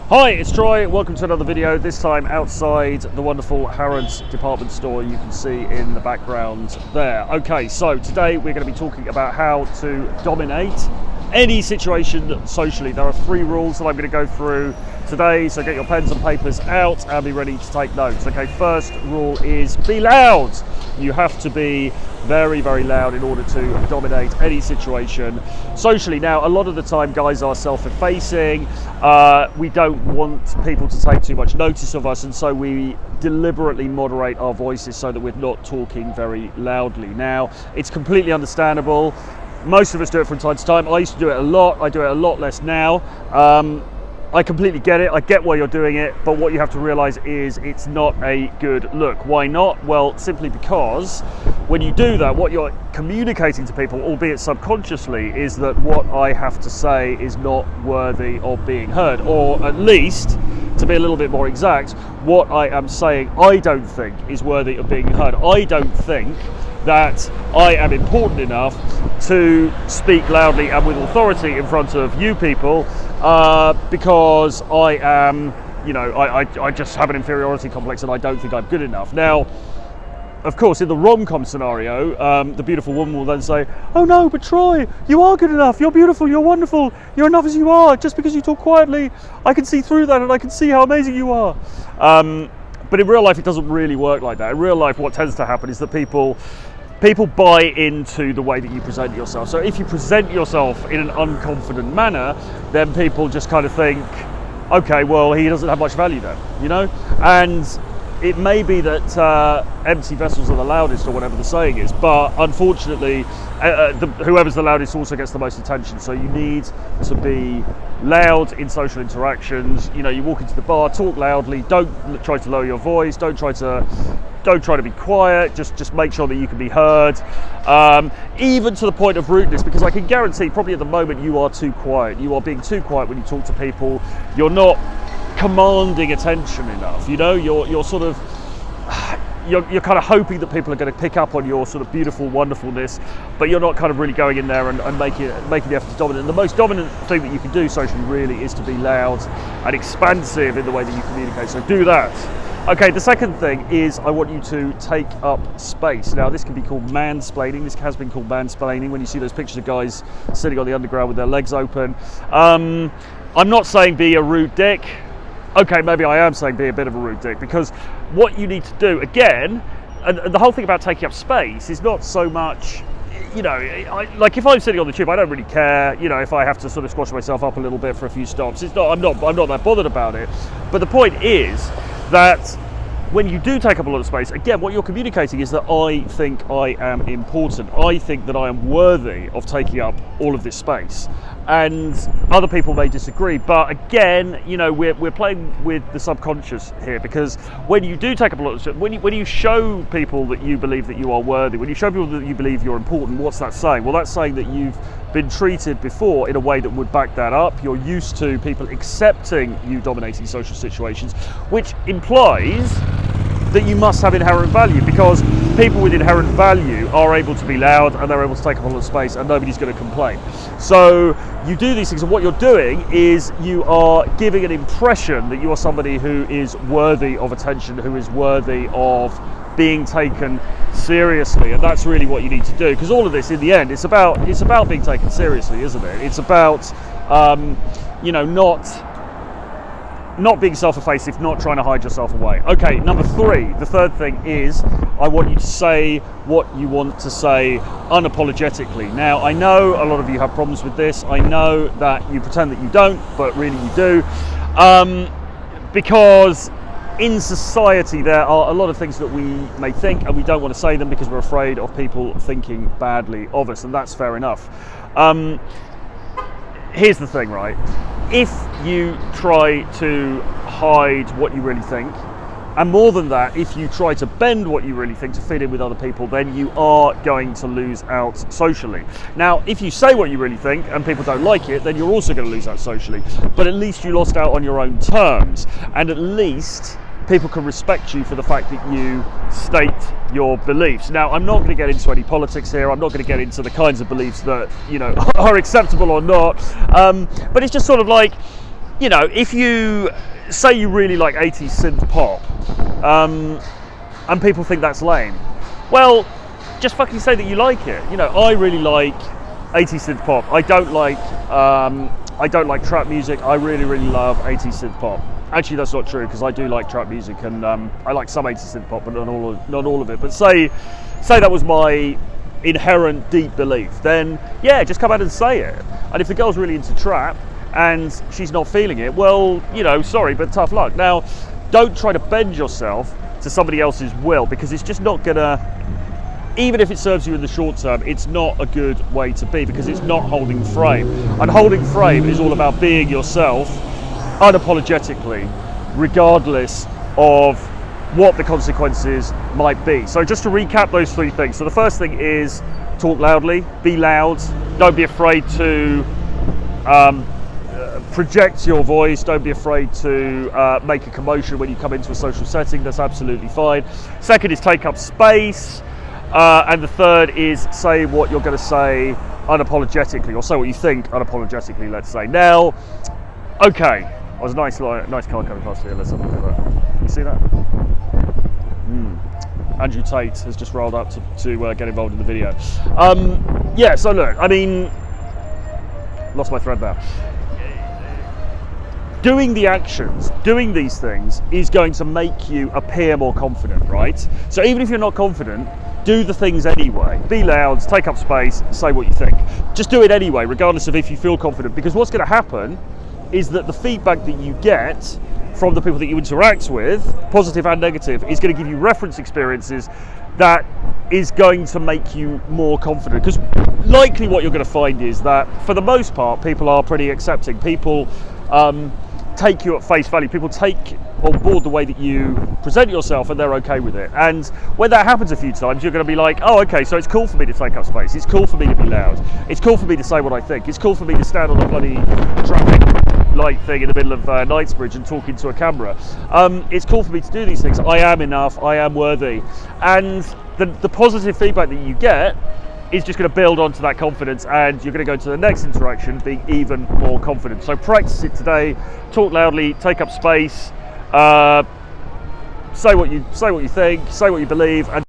Hi, it's Troy. Welcome to another video, this time outside the wonderful Harrods department store you can see in the background there. Okay, so today we're going to be talking about how to dominate any situation socially. There are 3 rules that I'm going to go through today, so get your pens and papers out and be ready to take notes. Okay, first rule is be loud. You have to be very, very loud in order to dominate any situation socially. Now, a lot of the time guys are self-effacing. We don't want people to take too much notice of us, and so we deliberately moderate our voices so that we're not talking very loudly. Now, it's completely understandable. Most of us do it from time to time. I used to do it a lot. I do it a lot less now. I completely get it. I get why you're doing it, but what you have to realize is it's not a good look. Why not? Well, simply because when you do that, what you're communicating to people, albeit subconsciously, is that what I have to say is not worthy of being heard, or at least, to be a little bit more exact, what I am saying I don't think is worthy of being heard. I don't think that I am important enough to speak loudly and with authority in front of you people, because I am, I just have an inferiority complex and I don't think I'm good enough. Now, of course, in the rom-com scenario, the beautiful woman will then say, "Oh no, but Troy, you are good enough, you're beautiful, you're wonderful, you're enough as you are. Just because you talk quietly, I can see through that and I can see how amazing you are." But in real life, it doesn't really work like that. In real life, what tends to happen is that people buy into the way that you present yourself. So if you present yourself in an unconfident manner, then people just kind of think, okay, well, he doesn't have much value then, And it may be that empty vessels are the loudest, or whatever the saying is, but unfortunately, whoever's the loudest also gets the most attention. So you need to be loud in social interactions. You walk into the bar, talk loudly, don't try to lower your voice, don't try to be quiet, just make sure that you can be heard, even to the point of rudeness, because I can guarantee probably at the moment you are too quiet. You are being too quiet when you talk to people. You're not commanding attention enough. You're sort of, you're kind of hoping that people are going to pick up on your sort of beautiful wonderfulness, but you're not kind of really going in there and making the effort to dominate. And the most dominant thing that you can do socially really is to be loud and expansive in the way that you communicate. So do that. Okay, the second thing is I want you to take up space. Now, this can be called mansplaining. This has been called mansplaining when you see those pictures of guys sitting on the underground with their legs open. I'm not saying be a rude dick. Okay, maybe I am saying be a bit of a rude dick, because what you need to do, again, and the whole thing about taking up space is not so much, like if I'm sitting on the tube, I don't really care, if I have to sort of squash myself up a little bit for a few stops. I'm not that bothered about it. But the point is that when you do take up a lot of space, again, what you're communicating is that I think I am important. I think that I am worthy of taking up all of this space. And other people may disagree, but again, we're playing with the subconscious here, because when you do take up a lot of space, when you show people that you believe that you are worthy, when you show people that you believe you're important, what's that saying? Well, that's saying that you've been treated before in a way that would back that up. You're used to people accepting you dominating social situations, which implies that you must have inherent value, because people with inherent value are able to be loud and they're able to take up a lot of space and nobody's going to complain. So you do these things, and what you're doing is you are giving an impression that you are somebody who is worthy of attention, who is worthy of being taken seriously, and that's really what you need to do, because all of this in the end, it's about being taken seriously, isn't it? It's about not being self-effacing, not trying to hide yourself away. Okay, number 3, the third thing is I want you to say what you want to say unapologetically. Now, I know a lot of you have problems with this. I know that you pretend that you don't, but really you do, because in society there are a lot of things that we may think and we don't want to say them because we're afraid of people thinking badly of us, and that's fair enough. Here's the thing, right? If you try to hide what you really think, and more than that, if you try to bend what you really think to fit in with other people, then you are going to lose out socially. Now, if you say what you really think and people don't like it, then you're also going to lose out socially. But at least you lost out on your own terms, and at least people can respect you for the fact that you state your beliefs. Now, I'm not going to get into any politics here. I'm not going to get into the kinds of beliefs that, are acceptable or not. But it's just sort of like, you know, if you say you really like 80s synth pop, and people think that's lame, well, just fucking say that you like it. You know, I really like 80s synth pop. I don't like trap music. I really love 80s synth pop. Actually, that's not true, because I do like trap music, and I like some 80s synth pop, but not all of it. But say that was my inherent deep belief, then yeah, just come out and say it. And if the girl's really into trap and she's not feeling it, well, you know, sorry, but tough luck. Now, don't try to bend yourself to somebody else's will, because it's just not gonna, even if it serves you in the short term, it's not a good way to be, because it's not holding frame. And holding frame is all about being yourself unapologetically, regardless of what the consequences might be. So just to recap those three things. So the first thing is talk loudly, be loud, don't be afraid to project your voice, don't be afraid to make a commotion when you come into a social setting. That's absolutely fine. Second is take up space, and the third is say what you're going to say unapologetically, or say what you think unapologetically, let's say. Now, okay, there's a nice car coming past here. Let's have a look at that. You see that? Andrew Tate has just rolled up to get involved in the video. Yeah, so look, I mean, lost my thread there. Doing the actions, doing these things is going to make you appear more confident, right? So even if you're not confident, do the things anyway. Be loud, take up space, say what you think. Just do it anyway, regardless of if you feel confident, because what's going to happen is that the feedback that you get from the people that you interact with, positive and negative, is going to give you reference experiences that is going to make you more confident. Because likely what you're going to find is that for the most part, people are pretty accepting. People take you at face value. People take on board the way that you present yourself, and they're okay with it. And when that happens a few times, you're going to be like, oh, okay, so it's cool for me to take up space. It's cool for me to be loud. It's cool for me to say what I think. It's cool for me to stand on a bloody traffic light thing in the middle of Knightsbridge and talk into a camera. It's cool for me to do these things. I am enough. I am worthy. And the positive feedback that you get is just going to build onto that confidence, and you're going to go to the next interaction being even more confident. So practice it today. Talk loudly, take up space, say what you think, say what you believe, and